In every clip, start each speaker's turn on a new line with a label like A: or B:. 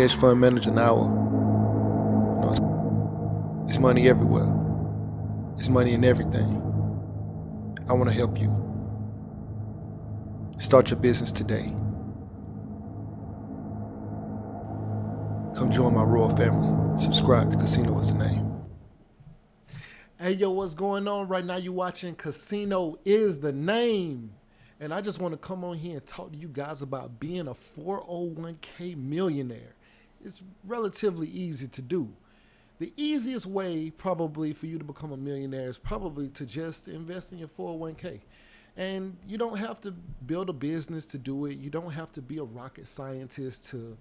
A: hedge fund manager now. It's money everywhere. It's money in everything. I want to help you. Start your business today. Come join my royal family. Subscribe to Casino is the name. Hey, yo, what's going on right now? You watching Casino is the Name. And I just want to come on here and talk to you guys about being a 401k millionaire. It's relatively easy to do. The easiest way probably for you to become a millionaire is probably to just invest in your 401k. And you don't have to build a business to do it. You don't have to be a rocket scientist to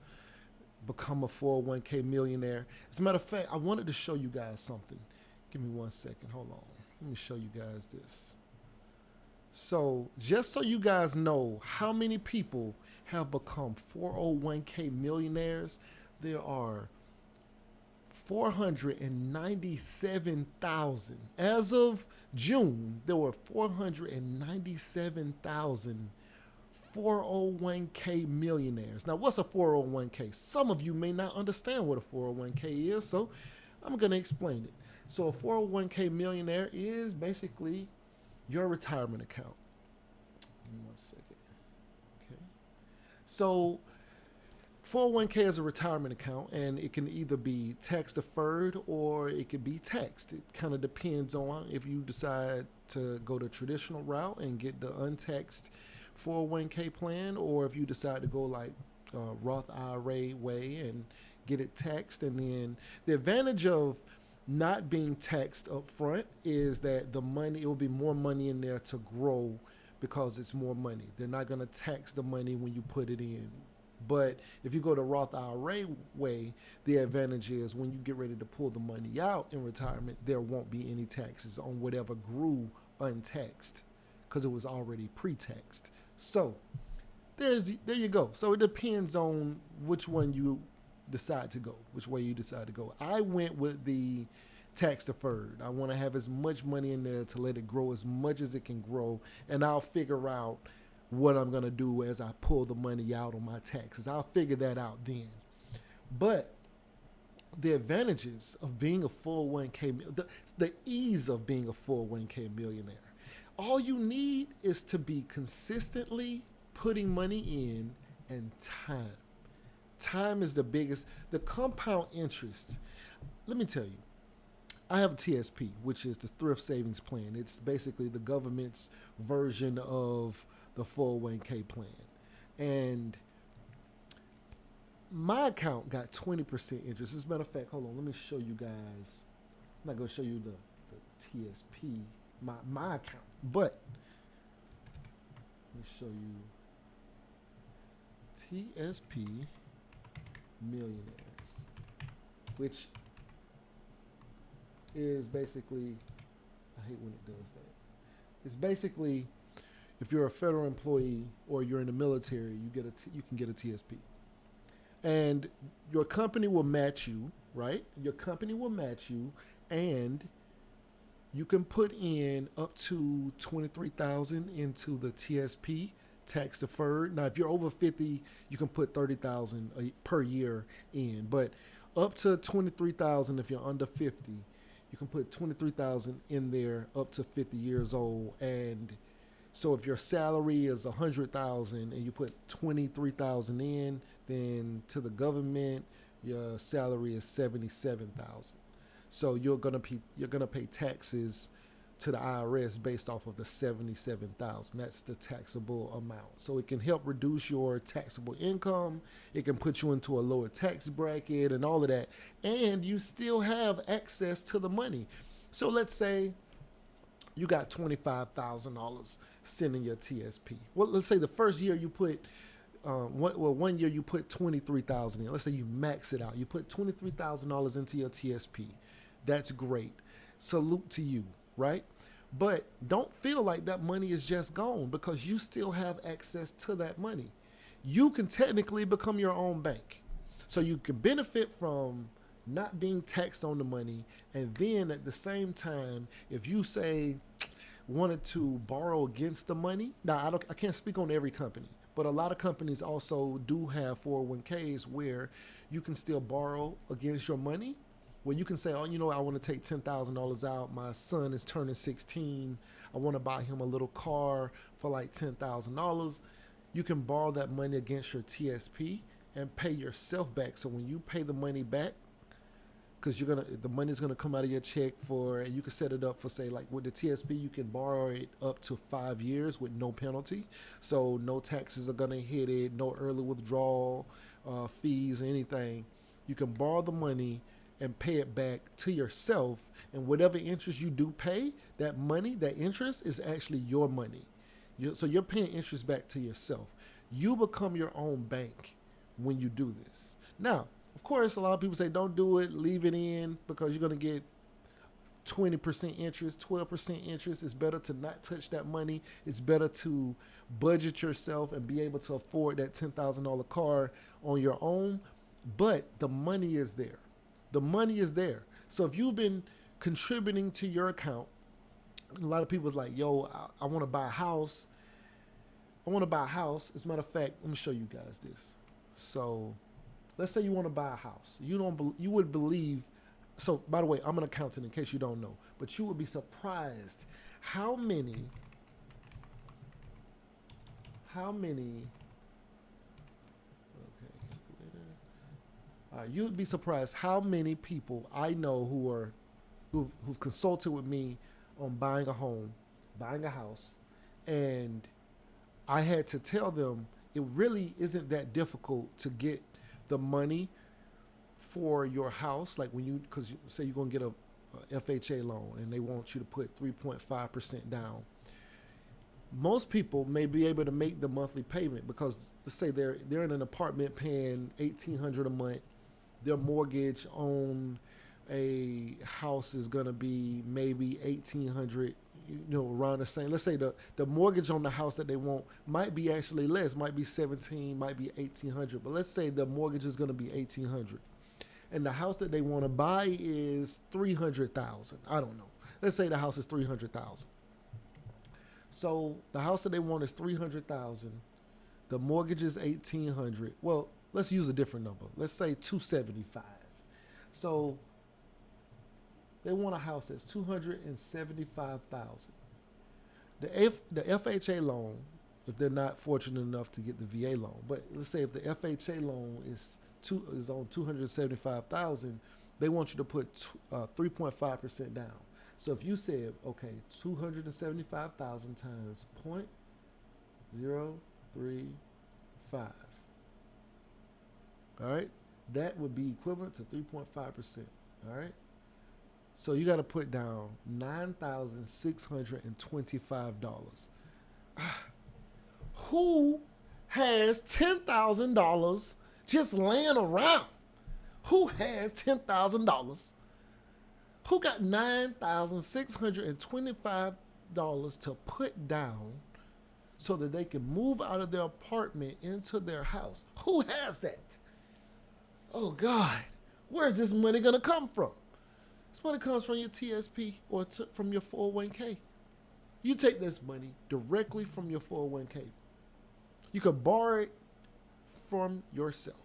A: become a 401k millionaire. As a matter of fact, I wanted to show you guys something. Give me 1 second. Hold on. Let me show you guys this. So just so you guys know how many people have become 401k millionaires, there are 497,000. As of June, there were 497,000 401k millionaires. Now, what's a 401k? Some of you may not understand what a 401k is, so I'm going to explain it. So a 401k millionaire is basically your retirement account. Give me 1 second. Okay. So 401k is a retirement account, and it can either be tax deferred or it could be taxed. It kind of depends on if you decide to go the traditional route and get the untaxed 401k plan, or if you decide to go like Roth IRA way and get it taxed. And then the advantage of not being taxed up front is that the money, it will be more money in there to grow because it's more money. They're not going to tax the money when you put it in. But if you go the Roth IRA way, the advantage is when you get ready to pull the money out in retirement, there won't be any taxes on whatever grew untaxed because it was already pre-taxed. So there you go. So it depends on which one you decide to go, which way you decide to go. I went with the tax deferred. I want to have as much money in there to let it grow as much as it can grow, and I'll figure out what I'm going to do as I pull the money out on my taxes. I'll figure that out then. But the advantages of being a 401k, the ease of being a 401k millionaire, all you need is to be consistently putting money in and time. Time is the biggest. The compound interest, let me tell you, I have a TSP, which is the Thrift Savings Plan. It's basically the government's version of the 401k plan. And my account got 20% interest. As a matter of fact, hold on, let me show you guys. I'm not going to show you the TSP, my account, but let me show you TSP Millionaires, which is basically, I hate when it does that. It's basically, if you're a federal employee or you're in the military, you can get a TSP, and your company will match you, right? Your company will match you, and you can put in up to $23,000 into the TSP, tax deferred. Now, if you're over 50, you can put $30,000 per year in, but up to $23,000 if you're under 50, you can put $23,000 in there up to 50 years old. And so if your salary is $100,000 and you put $23,000 in, then to the government, your salary is $77,000. So you're gonna pay taxes to the IRS based off of the $77,000. That's the taxable amount. So it can help reduce your taxable income. It can put you into a lower tax bracket and all of that. And you still have access to the money. So let's say you got $25,000 sitting in your TSP. Well, let's say the first year you put, 1 year you put $23,000 in. Let's say you max it out. You put $23,000 into your TSP. That's great. Salute to you, right? But don't feel like that money is just gone, because you still have access to that money. You can technically become your own bank. So you can benefit from not being taxed on the money. And then at the same time, if you say wanted to borrow against the money, now I can't speak on every company, But a lot of companies also do have 401ks where you can still borrow against your money, where you can say, oh, I want to take $10,000 out. My son is turning 16. I want to buy him a little car for like $10,000. You can borrow that money against your TSP and pay yourself back. So when you pay the money back, because the money's gonna come out of your check and you can set it up for, say, like with the TSP, you can borrow it up to 5 years with no penalty. So no taxes are gonna hit it, no early withdrawal fees or anything. You can borrow the money and pay it back to yourself, and whatever interest you do pay, that interest is actually your money. So you're paying interest back to yourself. You become your own bank when you do this. Now, of course, a lot of people say don't do it, leave it in, because you're going to get 20% interest, 12% interest. It's better to not touch that money. It's better to budget yourself and be able to afford that $10,000 car on your own. But the money is there. The money is there. So if you've been contributing to your account, a lot of people's like, yo, I want to buy a house. I want to buy a house. As a matter of fact, let me show you guys this. So let's say you want to buy a house. You would believe. So by the way, I'm an accountant in case you don't know, but you would be surprised how many. Okay, calculator. You would be surprised how many people I know who've consulted with me on buying a home, buying a house, and I had to tell them it really isn't that difficult to get the money for your house. Like because say you're gonna get a FHA loan and they want you to put 3.5% down. Most people may be able to make the monthly payment because, let's say they're in an apartment paying $1,800 a month. Their mortgage on a house is gonna be maybe $1,800. Around the same. Let's say the mortgage on the house that they want might be actually less, might be 17, might be 1,800. But let's say the mortgage is going to be 1,800, and the house that they want to buy is 300,000. I don't know. Let's say the house is 300,000. So the house that they want is 300,000. The mortgage is 1,800. Well, let's use a different number. Let's say 275. So they want a house that's $275,000. The FHA loan, if they're not fortunate enough to get the VA loan, but let's say if the FHA loan is on $275,000, they want you to put 3.5% down. So if you said, okay, 275,000 times 0.035, all right, that would be equivalent to 3.5%. All right. So you got to put down $9,625. Who has $10,000 just laying around? Who has $10,000? Who got $9,625 to put down so that they can move out of their apartment into their house? Who has that? Oh God, where's this money going to come from? This money comes from your TSP or from your 401k. You take this money directly from your 401k. You could borrow it from yourself.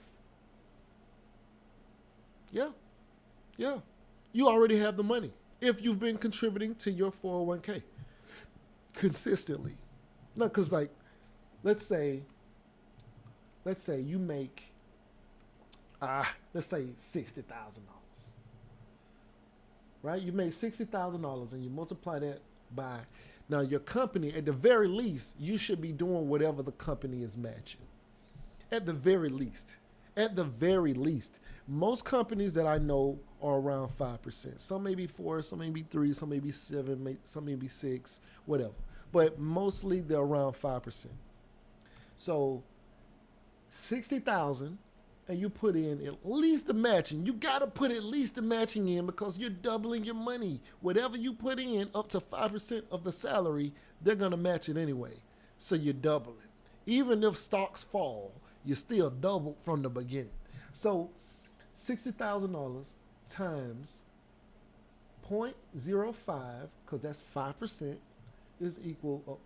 A: Yeah. You already have the money if you've been contributing to your 401k consistently. No, because like, let's say you make, let's say $60,000. Right? You made $60,000 and you multiply that by, now your company, at the very least, you should be doing whatever the company is matching. At the very least. Most companies that I know are around 5%. Some may be 4, some may be 3, some may be 7, some may be 6, whatever. But mostly they're around 5%. So 60,000, and you put in at least the matching. You got to put at least the matching in because you're doubling your money. Whatever you put in, up to 5% of the salary, they're going to match it anyway. So you're doubling. Even if stocks fall, you're still doubled from the beginning. So $60,000 times 0.05, because that's 5%, is equal,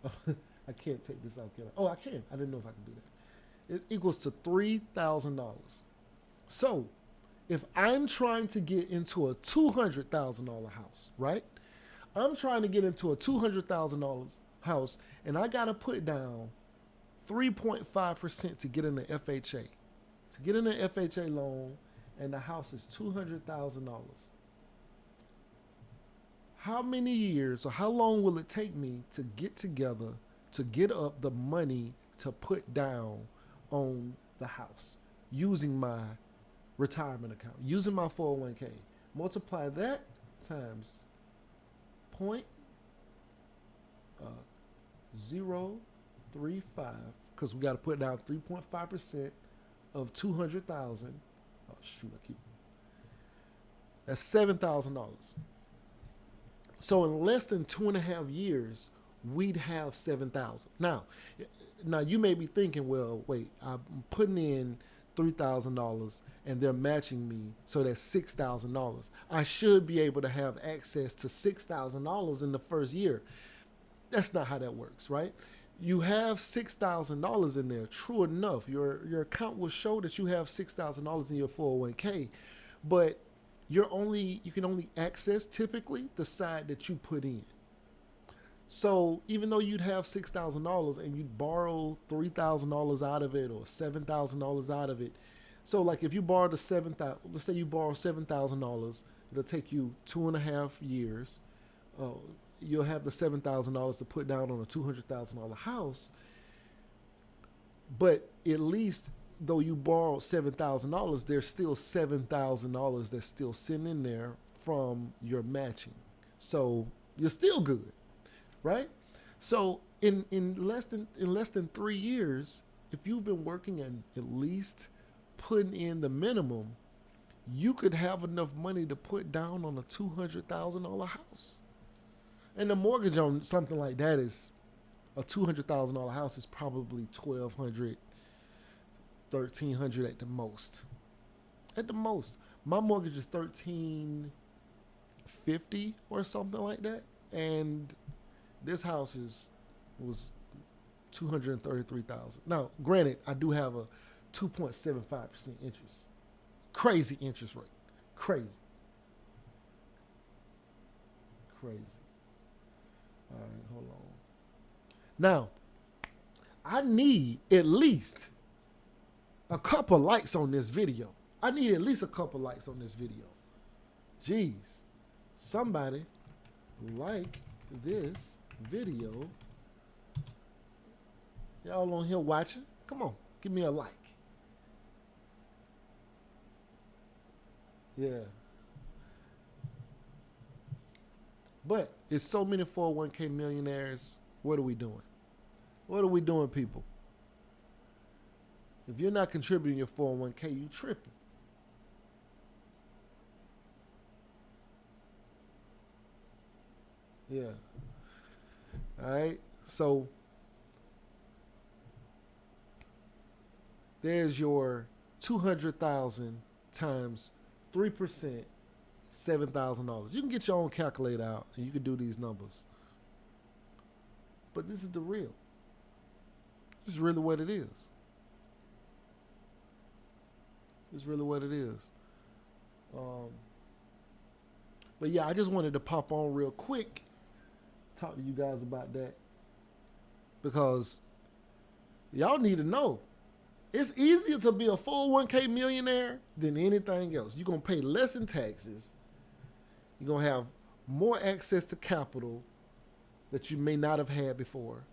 A: I can't take this out, can I? Oh, I can. I didn't know if I could do that. It equals to $3,000. So if I'm trying to get into a $200,000 house, right? I'm trying to get into a $200,000 house, and I got to put down 3.5% to get in the FHA. To get in the FHA loan, and the house is $200,000. How many years or how long will it take me to get together to get up the money to put down on the house using my retirement account, using my 401k? Multiply that times point 0.035, because we got to put down 3.5% of 200,000. Oh shoot, that's $7,000. So in less than 2.5 years, we'd have 7,000. Now you may be thinking, well, wait, I'm putting in $3,000 and they're matching me, so that's $6,000. I should be able to have access to $6,000 in the first year. That's not how that works, right? You have $6,000 in there. True enough, your account will show that you have $6,000 in your 401k, but you can only access typically the side that you put in. So even though you'd have $6,000 and you'd borrow $3,000 out of it or $7,000 out of it, so like if you borrow let's say you borrow $7,000, it'll take you 2.5 years. You'll have the $7,000 to put down on a $200,000 house. But at least though you borrowed $7,000, there's still $7,000 that's still sitting in there from your matching. So you're still good, right? So in less than 3 years, if you've been working and at least putting in the minimum, you could have enough money to put down on a $200,000 house. And the mortgage on something like that is a $200,000 house is probably $1,200, $1,300 at the most. At the most, my mortgage is $1,350 or something like that, and this house was $233,000. Now, granted, I do have a 2.75% interest. Crazy interest rate. Crazy. All right, hold on. Now, I need at least a couple likes on this video. I need at least a couple likes on this video. Jeez. Somebody like this video. Y'all on here watching? Come on, give me a like. Yeah. But it's so many 401k millionaires. What are we doing? What are we doing, people? If you're not contributing your 401k, you tripping. Yeah. All right. So there's your 200,000 times 3%, $7,000. You can get your own calculator out and you can do these numbers. But this is the real. This is really what it is. It's really what it is. But yeah, I just wanted to pop on real quick, talk to you guys about that, because y'all need to know. It's easier to be a 401k millionaire than anything else. You're going to pay less in taxes. You're going to have more access to capital that you may not have had before.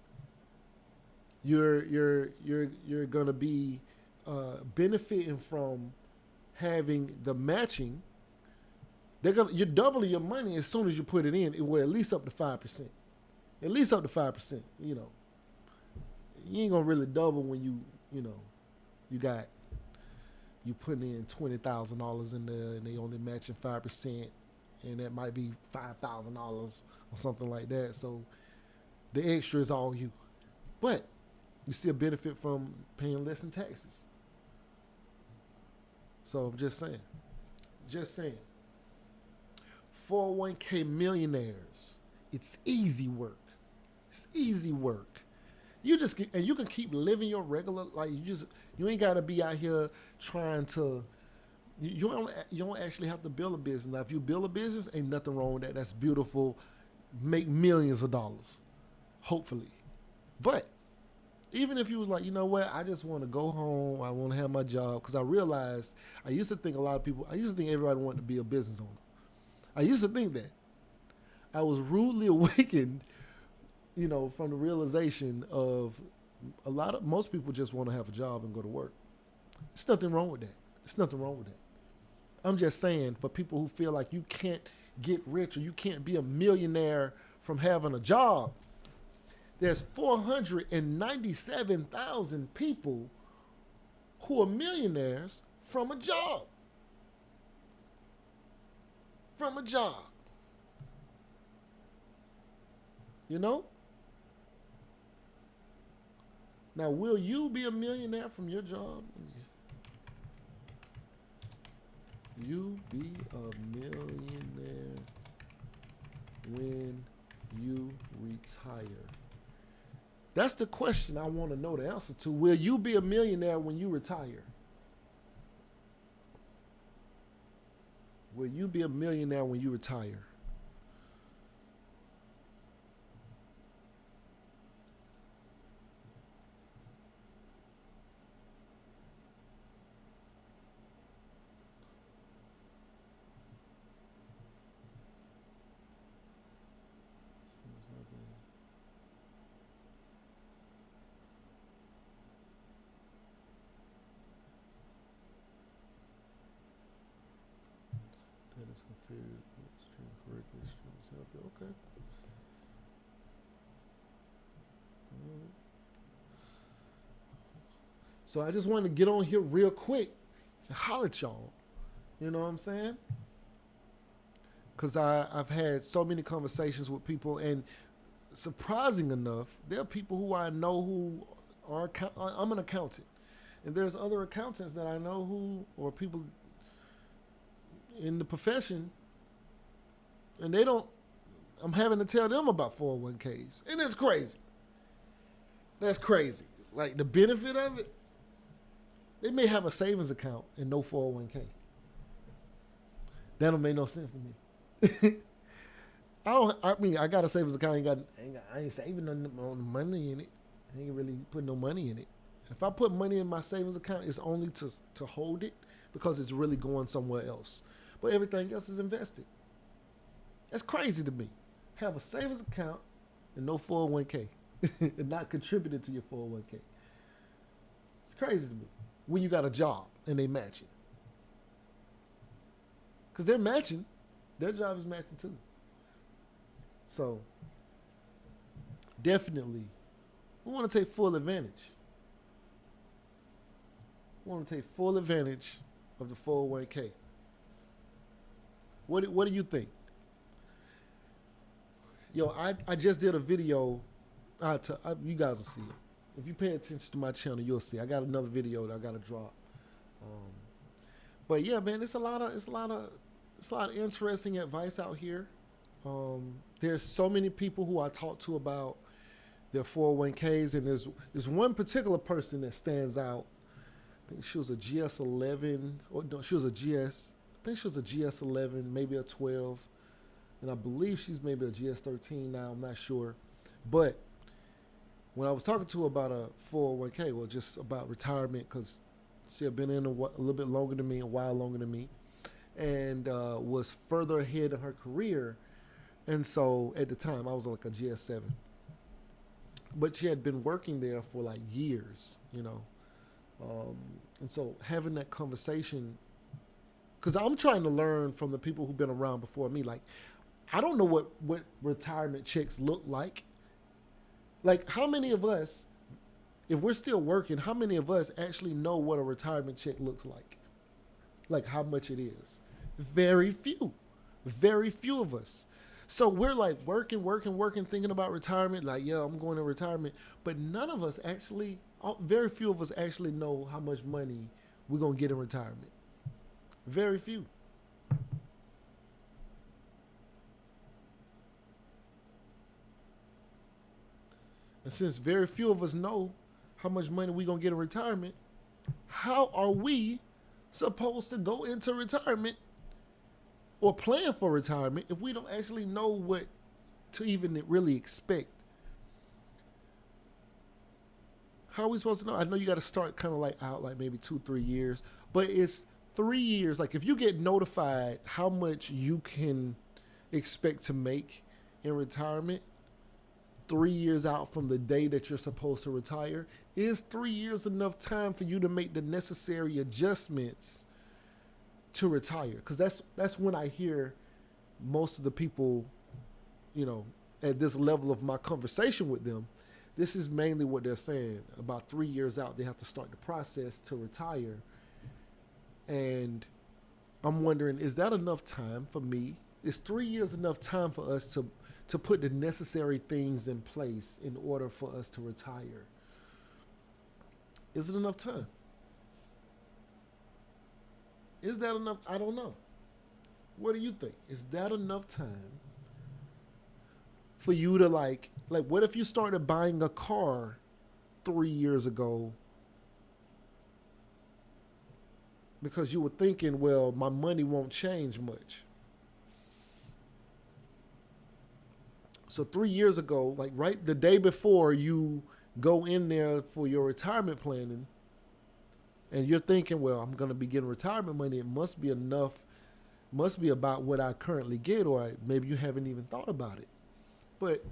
A: You're going to be benefiting from having the matching. You're doubling your money as soon as you put it in. It will at least up to 5%. At least up to 5%. You know, you ain't gonna really double when you putting in $20,000 in there and they only matching 5%, and that might be $5,000 or something like that. So the extra is all you, but you still benefit from paying less in taxes. So I'm just saying. 401k millionaires, it's easy work. It's easy work. You just and you can keep living your regular like you ain't gotta be out here trying to you don't actually have to build a business. Now if you build a business, ain't nothing wrong with that. That's beautiful. Make millions of dollars. Hopefully. But even if you was like, you know what, I just want to go home, I want to have my job, because I realized I used to think I used to think everybody wanted to be a business owner. I used to think that. I was rudely awakened, from the realization of most people just want to have a job and go to work. There's nothing wrong with that. There's nothing wrong with that. I'm just saying, for people who feel like you can't get rich or you can't be a millionaire from having a job, there's 497,000 people who are millionaires from a job. From a job. Now, will you be a millionaire from your job? You be a millionaire when you retire? That's the question I want to know the answer to. Will you be a millionaire when you retire? Will you be a millionaire when you retire? That is configured stream correctly. Stream is healthy. Okay. So I just wanted to get on here real quick and holler at y'all. You know what I'm saying? Because I've had so many conversations with people, and surprising enough, there are people who I know who are, I'm an accountant. And there's other accountants that I know or people in the profession, and I'm having to tell them about 401ks. And it's crazy. That's crazy. Like the benefit of it, they may have a savings account and no 401k. That don't make no sense to me. I got a savings account. I ain't saving no money in it. I ain't really putting no money in it. If I put money in my savings account, it's only to hold it because it's really going somewhere else. But everything else is invested. That's crazy to me. Have a savings account and no 401k and not contributing to your 401k. It's crazy to me when you got a job and they match it. Because they're matching. Their job is matching too. So, definitely, we want to take full advantage. We want to take full advantage of the 401k. What do you think? Yo, I just did a video. You guys will see it. If you pay attention to my channel, you'll see. I got another video that I got to drop. But yeah, man, it's a lot of interesting advice out here. There's so many people who I talk to about their 401ks, and there's one particular person that stands out. I think she was a GS11, or no, she was a GS. I think she was a GS11, maybe a 12, and I believe she's maybe a GS13 now. I'm not sure, but when I was talking to her about a 401k, well, just about retirement, because she had been in a little bit longer than me, a while longer than me, and was further ahead in her career. And so at the time, I was like a GS7. But she had been working there for like years, and so having that conversation, because I'm trying to learn from the people who've been around before me. Like, I don't know what retirement checks look like. Like, how many of us, if we're still working, how many of us actually know what a retirement check looks like? Like how much it is? Very few. Very few of us. So we're like working, thinking about retirement. Like, yeah, I'm going to retirement. But none of us actually, very few of us actually know how much money we're going to get in retirement. Very few. And since very few of us know how much money we gonna get in retirement, how are we supposed to go into retirement or plan for retirement if we don't actually know what to even really expect? How are we supposed to know? I know you got to start kind of like out like maybe 2-3 years, but it's 3 years. Like if you get notified how much you can expect to make in retirement 3 years out from the day that you're supposed to retire, is 3 years enough time for you to make the necessary adjustments to retire? Because that's when I hear most of the people, you know, at this level of my conversation with them, this is mainly what they're saying. About 3 years out, they have to start the process to retire. And I'm wondering, is that enough time for me? Is 3 years enough time for us to put the necessary things in place in order for us to retire? Is it enough time? Is that enough? I don't know. What do you think? Is that enough time for you to like what if you started buying a car 3 years ago because you were thinking, well, my money won't change much. So 3 years ago, like right the day before you go in there for your retirement planning, and you're thinking, well, I'm going to be getting retirement money. It must be enough, must be about what I currently get, or maybe you haven't even thought about it. But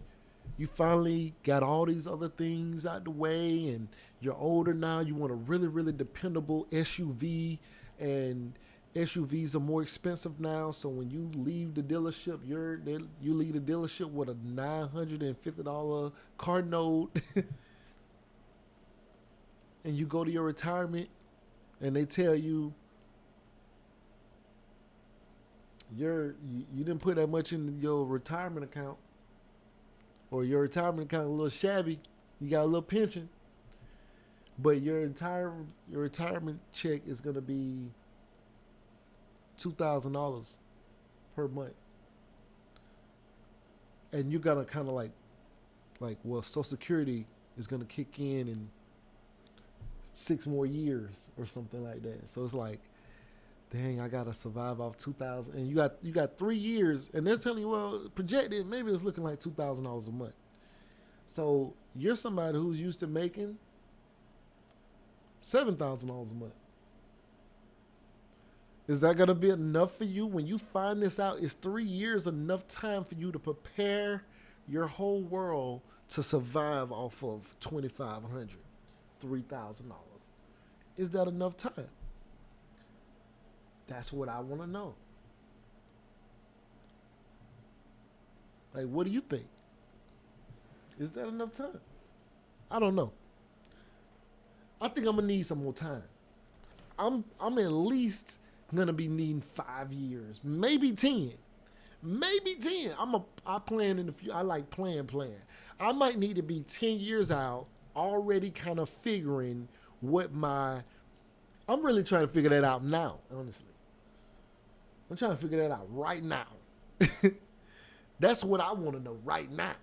A: you finally got all these other things out the way, and you're older now. You want a really, really dependable SUV, and SUVs are more expensive now. So when you leave the dealership, you leave the dealership with a $950 car note, and you go to your retirement, and they tell you you didn't put that much in your retirement account, or your retirement account a little shabby. You got a little pension, but your retirement check is gonna be $2,000 per month, and you're gonna kind of like, well, Social Security is gonna kick in 6 more years or something like that. So it's like, dang, I gotta survive off 2,000, and you got 3 years, and they're telling you, well, projected maybe it's looking like $2,000 a month. So you're somebody who's used to making $7,000 a month. Is that gonna be enough for you when you find this out? Is 3 years enough time for you to prepare your whole world to survive off of $2,500, $3,000? Is that enough time? That's what I want to know. Like, what do you think? Is that enough time? I don't know. I think I'm gonna need some more time. I'm at least gonna be needing 5 years, maybe 10, maybe 10. I plan in the future. I like plan. I might need to be 10 years out, already kind of figuring what I'm really trying to figure that out now, honestly. I'm trying to figure that out right now. That's what I want to know right now.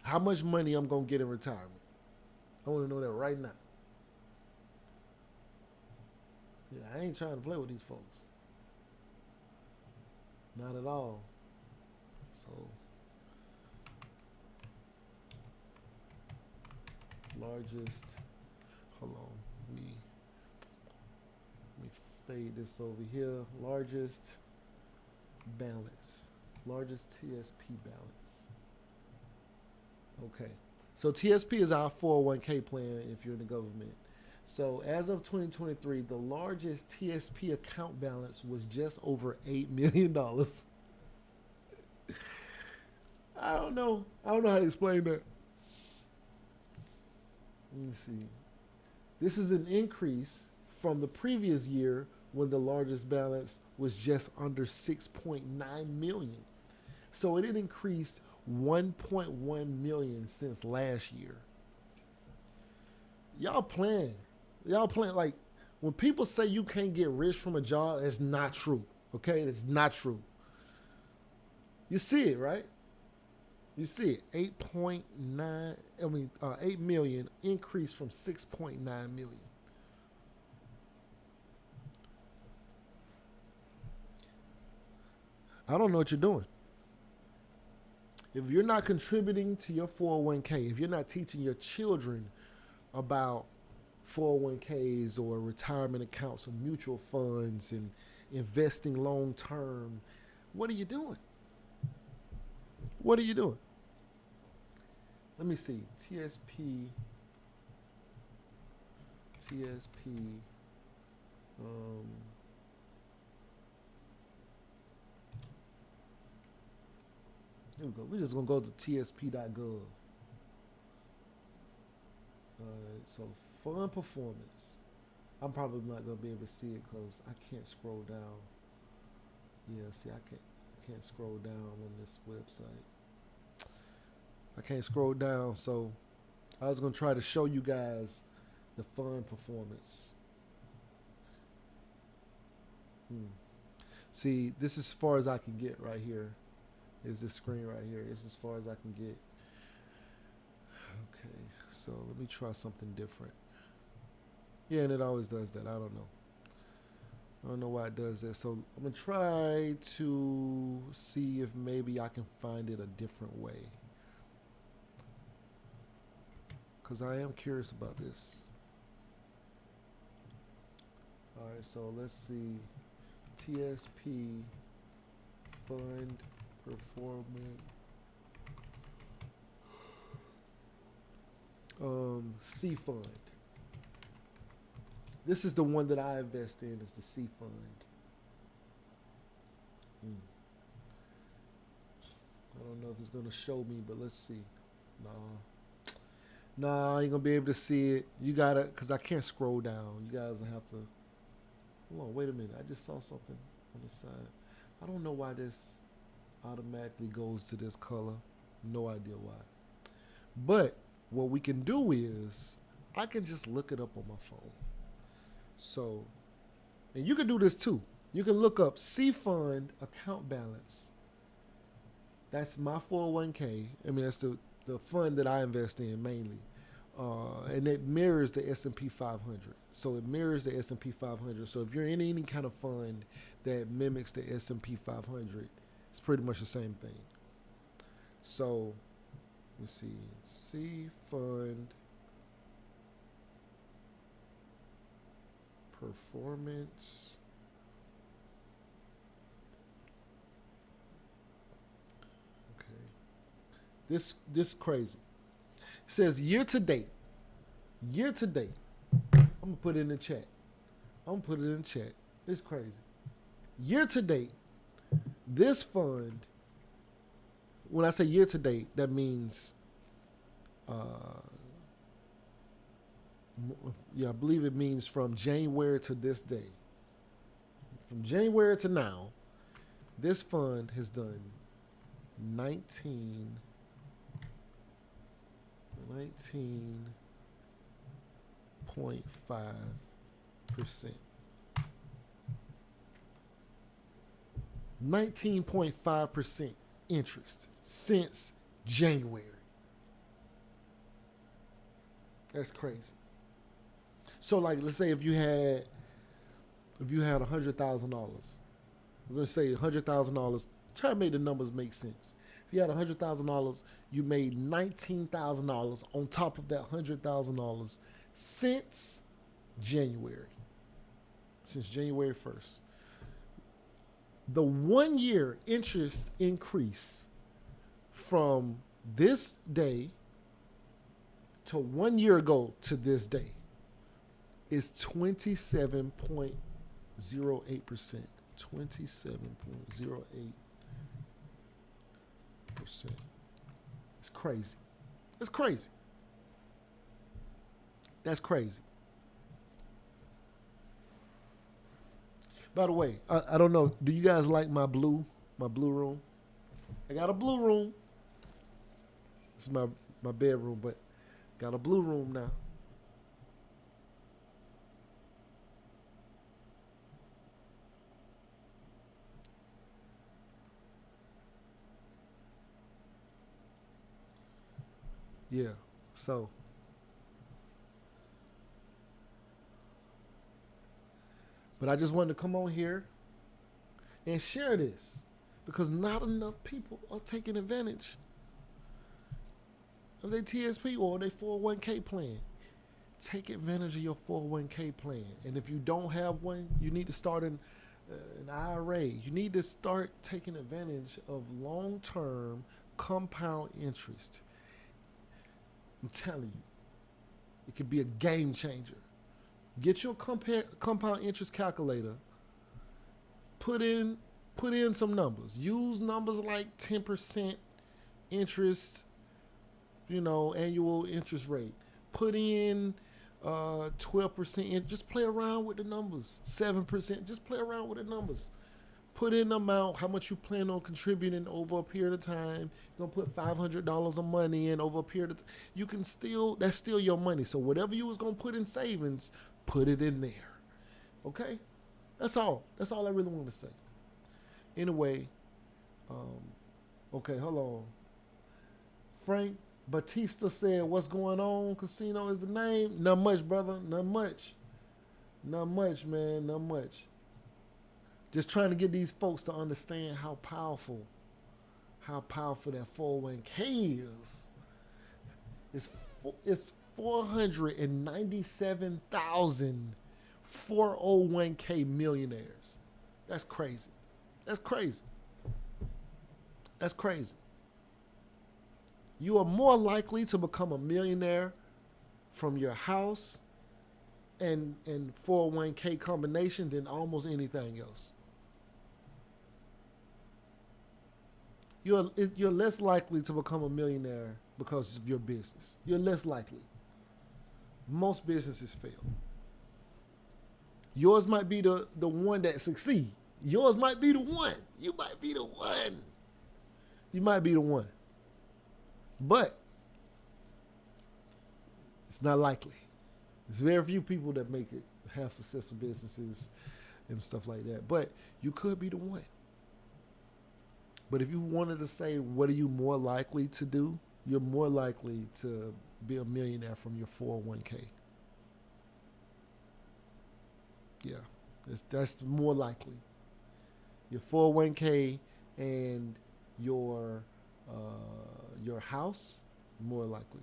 A: How much money I'm going to get in retirement. I want to know that right now. Yeah, I ain't trying to play with these folks. Not at all. So, largest, hold on, let me fade this over here. Largest balance, largest TSP balance. Okay, so TSP is our 401k plan if you're in the government. So as of 2023, the largest TSP account balance was just over $8 million. I don't know how to explain that. Let me see. This is an increase from the previous year when the largest balance was just under 6.9 million. So it had increased 1.1 million since last year. Y'all playing like, when people say you can't get rich from a job, it's not true. Okay, it's not true. You see it, right? You see it, 8.9. I mean, 8 million increase from 6.9 million. I don't know what you're doing. If you're not contributing to your 401k, if you're not teaching your children about 401ks or retirement accounts or mutual funds and investing long term, what are you doing? What are you doing? Let me see. TSP. Um, here we go. We're just going to go to tsp.gov. So fund performance. I'm probably not going to be able to see it because I can't scroll down. Yeah, see, I can't scroll down on this website. I can't scroll down, so I was going to try to show you guys the fund performance. See, this is as far as I can get right here. Is this screen right here. This is as far as I can get. Okay, so let me try something different. Yeah, and it always does that. I don't know why it does that. So I'm going to try to see if maybe I can find it a different way. Because I am curious about this. All right, so let's see. TSP fund performance. C fund. This is the one that I invest in, is the C fund. I don't know if it's going to show me, but let's see. Nah, you're going to be able to see it. You got to, because I can't scroll down. You guys have to. Hold on, wait a minute. I just saw something on the side. I don't know why this automatically goes to this color. No idea why. But what we can do is I can just look it up on my phone. So, and you can do this too. You can look up C Fund account balance. That's my 401k. I mean, that's the fund that I invest in mainly. And it mirrors the S&P 500. So it mirrors the S&P 500. So if you're in any kind of fund that mimics the S&P 500, it's pretty much the same thing. So let's see, C Fund performance. Okay. This crazy. It says year to date. I'm gonna put it in the chat. It's crazy. Year to date, this fund, when I say year to date, that means I believe it means from January to this day. From January to now, this fund has done 19.5%. 19.5% interest since January. That's crazy. So, like, let's say if you had $100,000, we're gonna say $100,000. Try to make the numbers make sense. If you had $100,000, you made $19,000 on top of that $100,000 since January. Since January 1st. The 1 year interest increase from this day to 1 year ago to this day is 27.08%. 27.08%. It's crazy. It's crazy. That's crazy. By the way, I don't know. Do you guys like my blue room? I got a blue room. This is my bedroom, but got a blue room now. Yeah. So, but I just wanted to come on here and share this because not enough people are taking advantage of their TSP or their 401k plan. Take advantage of your 401k plan. And if you don't have one, you need to start an IRA. You need to start taking advantage of long term compound interest. I'm telling you, it could be a game changer. Get your compound interest calculator. Put in some numbers. Use numbers like 10% interest, annual interest rate. Put in 12%. Just play around with the numbers. 7%. Just play around with the numbers. Put in the amount, how much you plan on contributing over a period of time. You're going to put $500 of money in over a period of time. You can that's still your money. So whatever you was going to put in savings, put it in there. Okay? That's all. That's all I really want to say. Anyway, okay, hold on. Frank Batista said, "What's going on? Casino is the name." Not much, brother. Not much. Not much, man. Not much. Just trying to get these folks to understand how powerful that 401k is. It's 497,000 401k millionaires. That's crazy. That's crazy. That's crazy. You are more likely to become a millionaire from your house and 401k combination than almost anything else. You're less likely to become a millionaire because of your business. You're less likely. Most businesses fail. Yours might be the one that succeed. Yours might be the one. You might be the one. You might be the one. But it's not likely. There's very few people that have successful businesses and stuff like that. But you could be the one. But if you wanted to say, what are you more likely to do? You're more likely to be a millionaire from your 401k. Yeah, that's more likely. Your 401k and your house, more likely.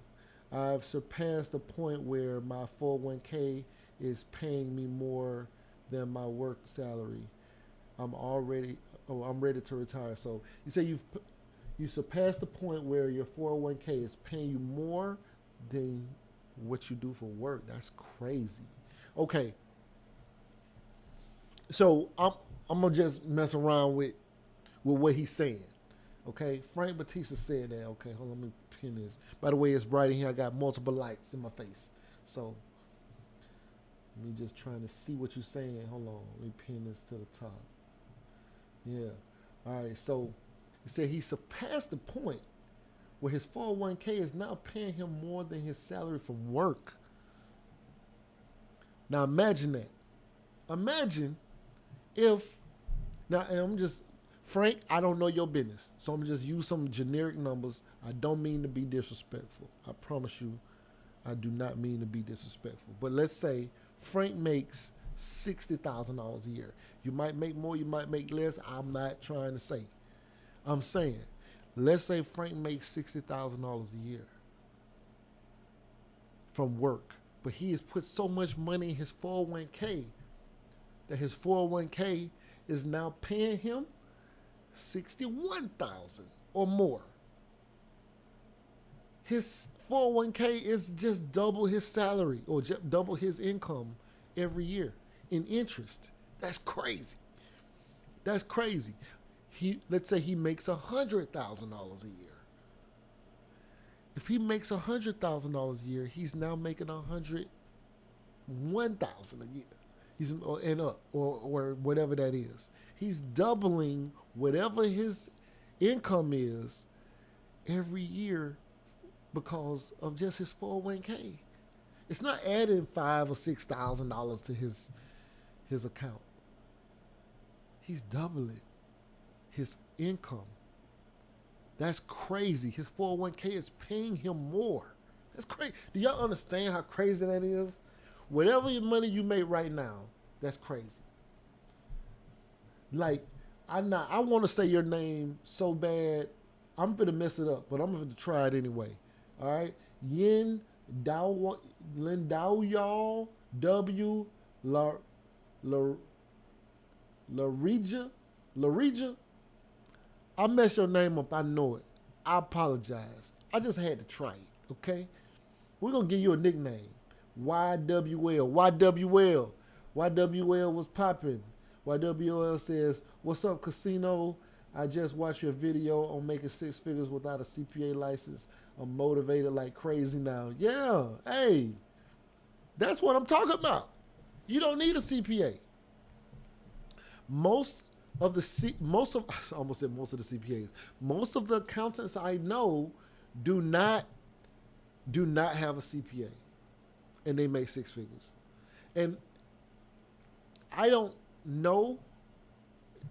A: I've surpassed the point where my 401k is paying me more than my work salary. I'm ready to retire. So you say you surpassed the point where your 401k is paying you more than what you do for work. That's crazy. Okay. So I'm gonna just mess around with what he's saying. Okay, Frank Batista said that. Okay, hold on, let me pin this. By the way, it's bright in here. I got multiple lights in my face. So let me just trying to see what you're saying. Hold on, let me pin this to the top. Yeah. All right. So he said he surpassed the point where his 401k is now paying him more than his salary from work. Now imagine that. Imagine if now I'm just Frank, I don't know your business, so I'm just use some generic numbers. I don't mean to be disrespectful. I promise you, I do not mean to be disrespectful. But let's say Frank makes $60,000 a year. You might make more, you might make less. I'm not trying to say. I'm saying, let's say Frank makes $60,000 a year from work, but he has put so much money in his 401k that his 401k is now paying him $61,000 or more. His 401k is just double his salary or double his income every year in interest. That's crazy. That's crazy. Let's say he makes $100,000 a year. If he makes $100,000 a year, he's now making $101,000 a year. He's and up or whatever that is. He's doubling whatever his income is every year because of just his 401k. It's not adding $5,000 or $6,000 to his account. He's doubling his income. That's crazy. His 401k is paying him more. That's crazy. Do y'all understand how crazy that is? Whatever your money you make right now, that's crazy. Like, I want to say your name so bad, I'm gonna mess it up, but I'm gonna try it anyway. All right, Yin Dao Lin Dao Y'all W La La Larija Larija. I messed your name up. I know it. I apologize. I just had to try it. Okay, we're gonna give you a nickname. YWL. YWL. YWL was popping. YWL says, "What's up, casino? I just watched your video on making six figures without a CPA license. I'm motivated like crazy now." Yeah, hey, that's what I'm talking about. You don't need a CPA. Most of the most of I almost said most of the CPAs. Most of the accountants I know do not have a CPA, and they make six figures. And I don't know,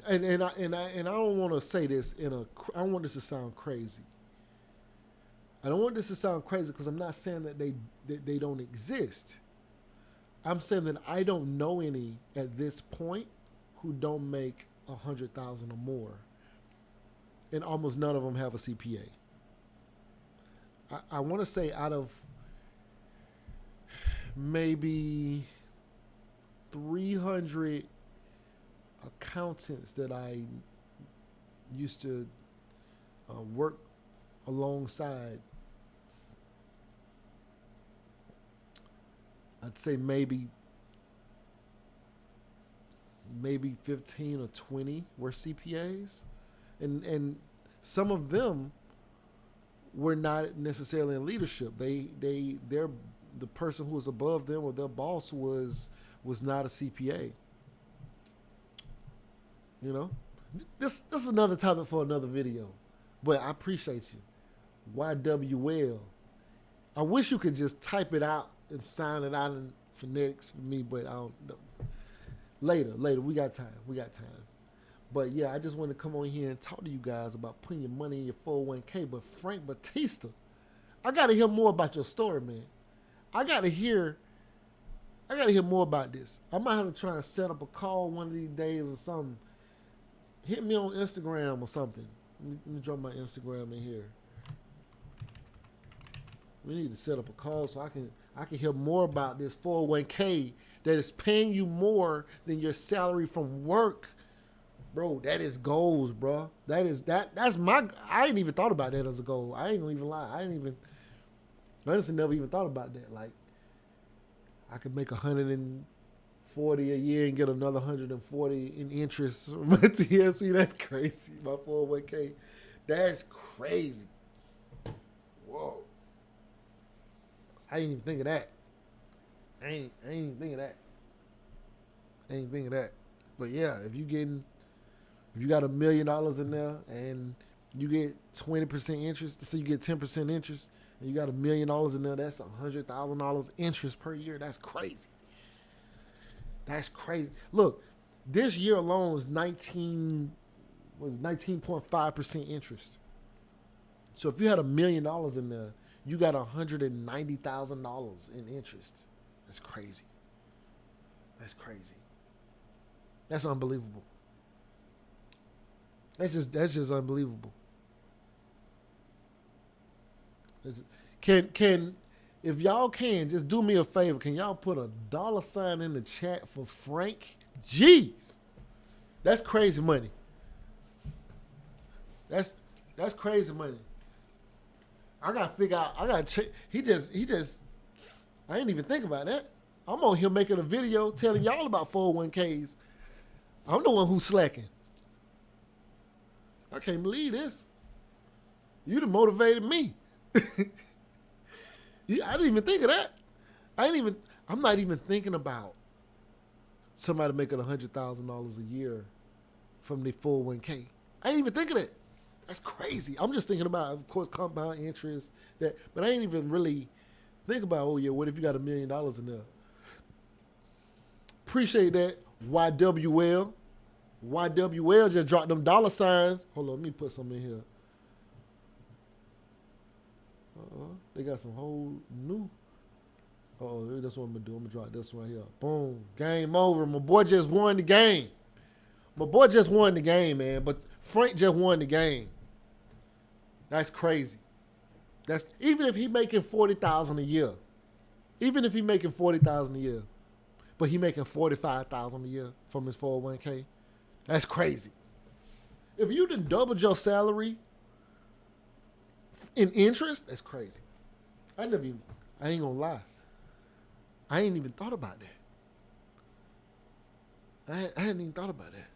A: and I don't want to say this I don't want this to sound crazy. I don't want this to sound crazy because I'm not saying that they don't exist. I'm saying that I don't know any at this point who don't make 100,000 or more, and almost none of them have a CPA. I want to say out of maybe 300 accountants that I used to work alongside, I'd say maybe 15 or 20 were CPAs, and some of them were not necessarily in leadership. They're the person who was above them or their boss was not a CPA. You know, this is another topic for another video, but I appreciate you. YWL. I wish you could just type it out and sign it out in phonetics for me, but I don't know. Later, we got time. But yeah, I just want to come on here and talk to you guys about putting your money in your 401k. But Frank Batista, I got to hear more about your story, man. I got to hear more about this. I might have to try and set up a call one of these days or something. Hit me on Instagram or something. Let me drop my Instagram in here. We need to set up a call so I can hear more about this 401k that is paying you more than your salary from work. Bro, that is goals, bro. That's my, I ain't even thought about that as a goal. I ain't gonna even lie. I honestly never even thought about that. Like, I could make 140 a year and get another 140 in interest from my TSP. That's crazy. My 401k. That's crazy. Whoa. I ain't even think of that. I ain't even think of that. But yeah, if you got $1 million in there and you get 20% interest, so you get 10% interest, and you got $1 million in there, that's $100,000 interest per year. That's crazy. Look, this year alone was 19.5% interest. So if you had $1 million in there, you got $190,000 in interest. That's crazy. That's unbelievable. That's just unbelievable. Can if y'all can just do me a favor, can y'all put a $sign in the chat for Frank? Jeez, that's crazy money. That's crazy money. I gotta figure out. He just. I ain't even think about that. I'm on here making a video telling y'all about 401ks. I'm the one who's slacking. I can't believe this. You done motivated me. I didn't even think of that. I'm not even thinking about somebody making $100,000 a year from their 401k. I ain't even thinking that. That's crazy. I'm just thinking about, of course, compound interest. But I ain't even really think about, oh yeah, what if you got $1 million in there? Appreciate that, YWL. YWL just dropped them $signs. Hold on, let me put some in here. They got some whole new. Oh, that's what I'm gonna do. I'm gonna drop this one right here. Boom. Game over. My boy just won the game. My boy just won the game, man. But Frank just won the game. That's crazy. That's even if he making 40,000 a year. Even if he making 40,000 a year, but he making 45,000 a year from his 401k. That's crazy. If you done doubled your salary in interest, that's crazy. I ain't gonna lie. I ain't even thought about that. I hadn't even thought about that.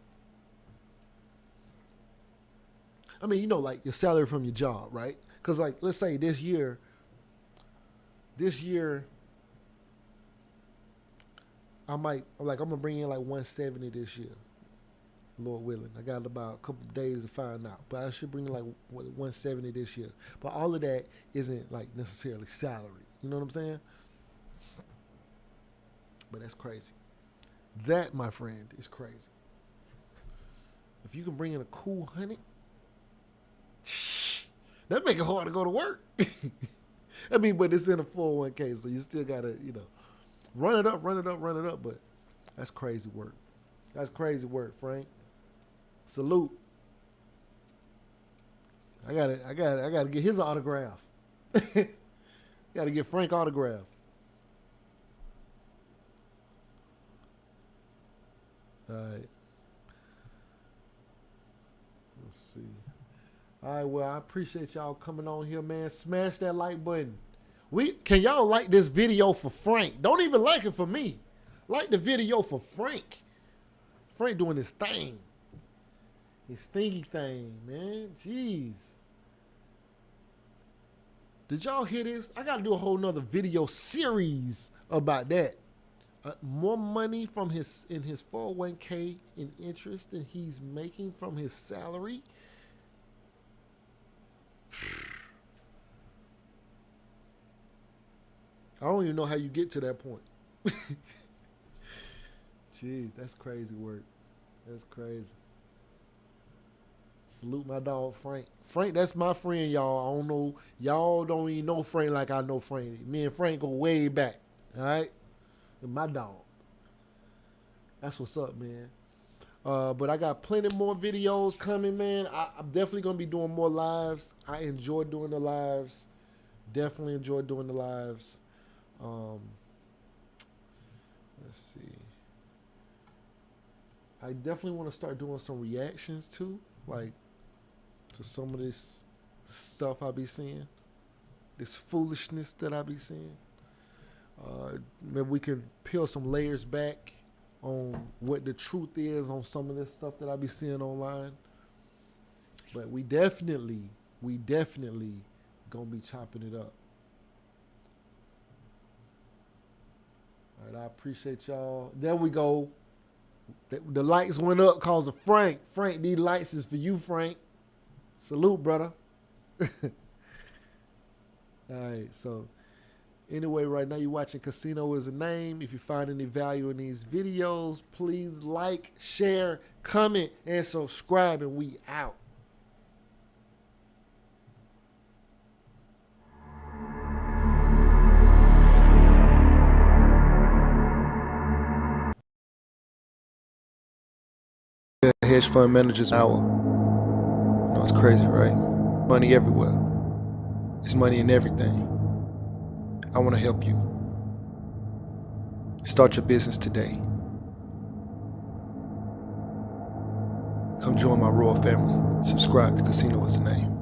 A: I mean, like your salary from your job, right? Because like, let's say this year, I'm gonna bring in like 170 this year, Lord willing. I got about a couple of days to find out, but I should bring in like 170 this year. But all of that isn't like necessarily salary. You know what I'm saying? But that's crazy. That, my friend, is crazy. If you can bring in a cool 100, that make it hard to go to work. I mean, but it's in a 401k, so you still gotta, run it up. But that's crazy work. That's crazy work, Frank. Salute. I gotta get his autograph. Gotta get Frank autograph. All right. Let's see. All right, well, I appreciate y'all coming on here, man. Smash that like button. Can y'all like this video for Frank? Don't even like it for me. Like the video for Frank. Frank doing his thing. His thingy thing, man. Jeez. Did y'all hear this? I got to do a whole nother video series about that. More money from in his 401k in interest than he's making from his salary. I don't even know how you get to that point. Jeez, that's crazy work. That's crazy. Salute my dog, Frank. Frank, that's my friend, y'all. I don't know. Y'all don't even know Frank like I know Frank. Me and Frank go way back. All right? And my dog. That's what's up, man. But I got plenty more videos coming, man. I'm definitely going to be doing more lives. I enjoy doing the lives. Definitely enjoy doing the lives. Let's see. I definitely want to start doing some reactions too, like to some of this stuff I be seeing, this foolishness that I be seeing. Maybe we can peel some layers back on what the truth is on some of this stuff that I be seeing online. But we definitely gonna be chopping it up. All right, I appreciate y'all. There we go. The lights went up because of Frank. Frank, these lights is for you, Frank. Salute, brother. All right, so anyway, right now you're watching Casino is a Name. If you find any value in these videos, please like, share, comment, and subscribe, and we out. Hedge fund managers hour. You know, it's crazy, right? Money everywhere. It's money in everything. I want to help you. Start your business today. Come join my royal family. Subscribe to Casino is the Name.